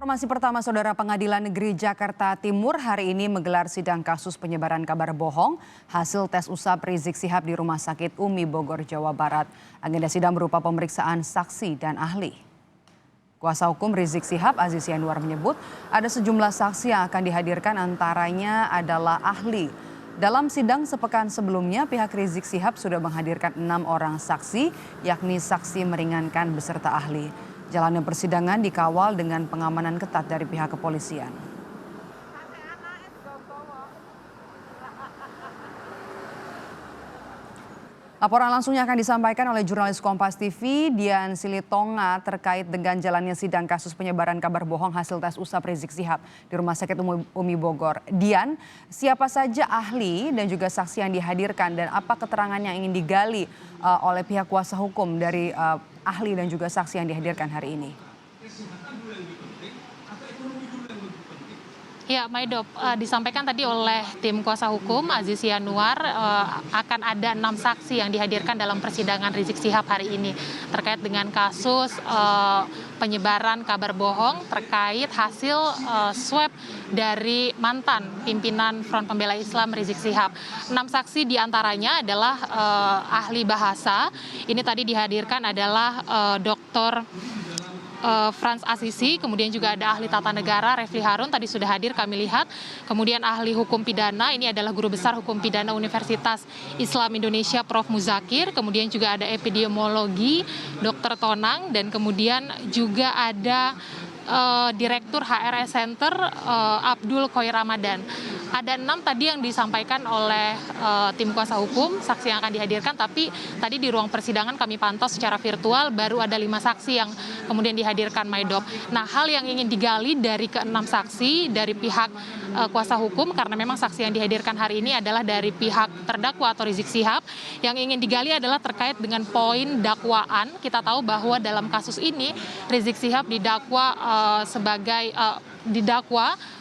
Informasi pertama, Saudara, Pengadilan Negeri Jakarta Timur hari ini menggelar sidang kasus penyebaran kabar bohong hasil tes usap Rizik Syihab di Rumah Sakit Umi Bogor, Jawa Barat. Agenda sidang berupa pemeriksaan saksi dan ahli. Kuasa hukum Rizik Syihab, Aziz Yanuar, menyebut ada sejumlah saksi yang akan dihadirkan, antaranya adalah ahli. Dalam sidang sepekan sebelumnya, pihak Rizik Syihab sudah menghadirkan 6 orang saksi, yakni saksi meringankan beserta ahli. Jalannya persidangan dikawal dengan pengamanan ketat dari pihak kepolisian. Laporan langsungnya akan disampaikan oleh jurnalis Kompas TV, Dian Silitonga, terkait dengan jalannya sidang kasus penyebaran kabar bohong hasil tes usap Rizik Syihab di Rumah Sakit Umi Bogor. Dian, siapa saja ahli dan juga saksi yang dihadirkan dan apa keterangan yang ingin digali oleh pihak kuasa hukum dari ahli dan juga saksi yang dihadirkan hari ini? Ya, Maidop, disampaikan tadi oleh tim kuasa hukum Aziz Yanuar akan ada 6 saksi yang dihadirkan dalam persidangan Rizik Syihab hari ini terkait dengan kasus penyebaran kabar bohong terkait hasil swab dari mantan pimpinan Front Pembela Islam Rizik Syihab. 6 saksi diantaranya adalah ahli bahasa. Ini tadi dihadirkan adalah Dr. Frans Assisi, kemudian juga ada ahli tata negara Refli Harun, tadi sudah hadir kami lihat. Kemudian ahli hukum pidana, ini adalah guru besar hukum pidana Universitas Islam Indonesia Prof. Muzakir. Kemudian juga ada epidemiologi Dr. Tonang, dan kemudian juga ada Direktur HRS Center Abdul Khoir Ramadan. Ada 6 tadi yang disampaikan oleh tim kuasa hukum, saksi yang akan dihadirkan, tapi tadi di ruang persidangan kami pantau secara virtual baru ada 5 saksi yang kemudian dihadirkan, Maidop. Nah, hal yang ingin digali dari ke-6 saksi dari pihak kuasa hukum, karena memang saksi yang dihadirkan hari ini adalah dari pihak terdakwa atau Rizik Syihab, yang ingin digali adalah terkait dengan poin dakwaan. Kita tahu bahwa dalam kasus ini Rizik Syihab didakwa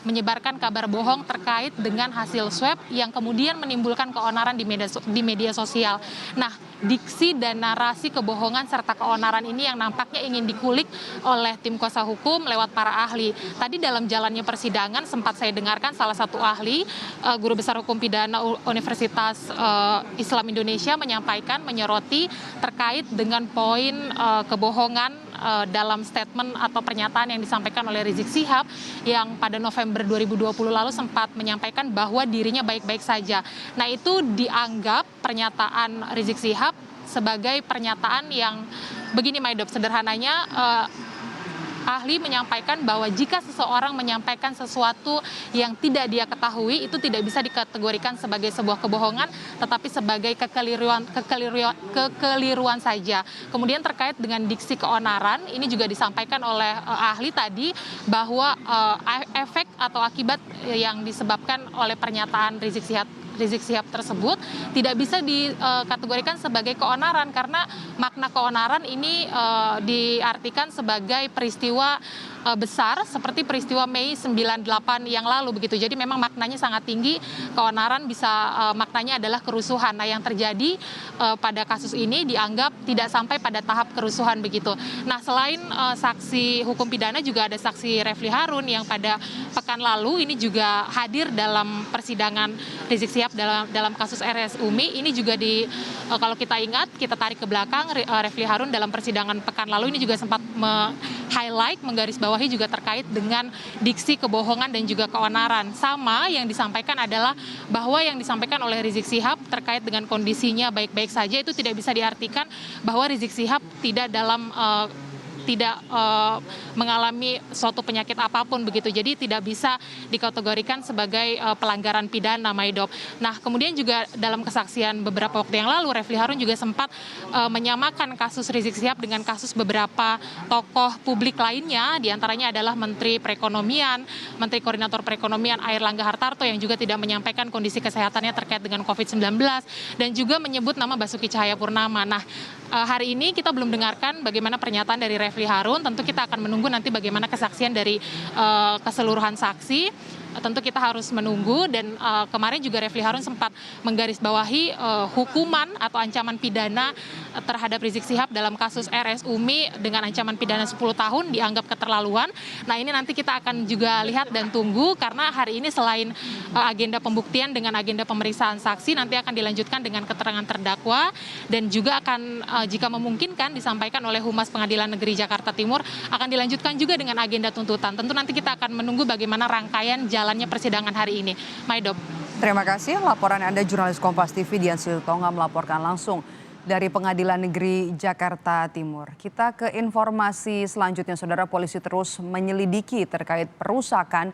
menyebarkan kabar bohong terkait dengan hasil swab yang kemudian menimbulkan keonaran di media sosial. Nah, diksi dan narasi kebohongan serta keonaran ini yang nampaknya ingin dikulik oleh tim kuasa hukum lewat para ahli. Tadi dalam jalannya persidangan sempat saya dengarkan salah satu ahli, guru besar hukum pidana Universitas Islam Indonesia, menyoroti terkait dengan poin kebohongan dalam statement atau pernyataan yang disampaikan oleh Rizik Syihab yang pada November 2020 lalu sempat menyampaikan bahwa dirinya baik-baik saja. Nah, itu dianggap pernyataan Rizik Syihab sebagai pernyataan yang begini, Maidop, sederhananya ahli menyampaikan bahwa jika seseorang menyampaikan sesuatu yang tidak dia ketahui, itu tidak bisa dikategorikan sebagai sebuah kebohongan, tetapi sebagai kekeliruan saja. Kemudian terkait dengan diksi keonaran, ini juga disampaikan oleh ahli tadi bahwa efek atau akibat yang disebabkan oleh pernyataan Rizik Syihab tersebut tidak bisa dikategorikan sebagai keonaran, karena makna keonaran ini diartikan sebagai peristiwa besar seperti peristiwa Mei 98 yang lalu begitu. Jadi memang maknanya sangat tinggi. Keonaran bisa maknanya adalah kerusuhan. Nah, yang terjadi pada kasus ini dianggap tidak sampai pada tahap kerusuhan begitu. Nah, selain saksi hukum pidana juga ada saksi Refli Harun yang pada pekan lalu ini juga hadir dalam persidangan Rizik Syihab dalam kasus RS Umi. Ini juga kalau kita ingat, kita tarik ke belakang, Refli Harun dalam persidangan pekan lalu ini juga sempat menggarisbawahi juga terkait dengan diksi kebohongan dan juga keonaran. Sama yang disampaikan adalah bahwa yang disampaikan oleh Rizik Syihab terkait dengan kondisinya baik-baik saja itu tidak bisa diartikan bahwa Rizik Syihab tidak mengalami suatu penyakit apapun begitu. Jadi tidak bisa dikategorikan sebagai pelanggaran pidana, Maidop. Nah, kemudian juga dalam kesaksian beberapa waktu yang lalu, Refli Harun juga sempat menyamakan kasus Rizik Syihab dengan kasus beberapa tokoh publik lainnya, diantaranya adalah Menteri Koordinator Perekonomian Airlangga Hartarto yang juga tidak menyampaikan kondisi kesehatannya terkait dengan COVID-19 dan juga menyebut nama Basuki Cahayapurnama. Nah, hari ini kita belum dengarkan bagaimana pernyataan dari Refli Harun. Tentu kita akan menunggu nanti bagaimana kesaksian dari keseluruhan saksi. tentu kita harus menunggu dan kemarin juga Refli Harun sempat menggarisbawahi hukuman atau ancaman pidana terhadap Rizik Syihab dalam kasus RS Umi dengan ancaman pidana 10 tahun dianggap keterlaluan. Nah, ini nanti kita akan juga lihat dan tunggu karena hari ini selain agenda pembuktian dengan agenda pemeriksaan saksi nanti akan dilanjutkan dengan keterangan terdakwa dan juga akan jika memungkinkan disampaikan oleh Humas Pengadilan Negeri Jakarta Timur akan dilanjutkan juga dengan agenda tuntutan. Tentu nanti kita akan menunggu bagaimana rangkaian jalannya persidangan hari ini. Maidop. Terima kasih laporan Anda jurnalis Kompas TV Dian Siltonga melaporkan langsung dari Pengadilan Negeri Jakarta Timur. Kita ke informasi selanjutnya, Saudara. Polisi terus menyelidiki terkait perusakan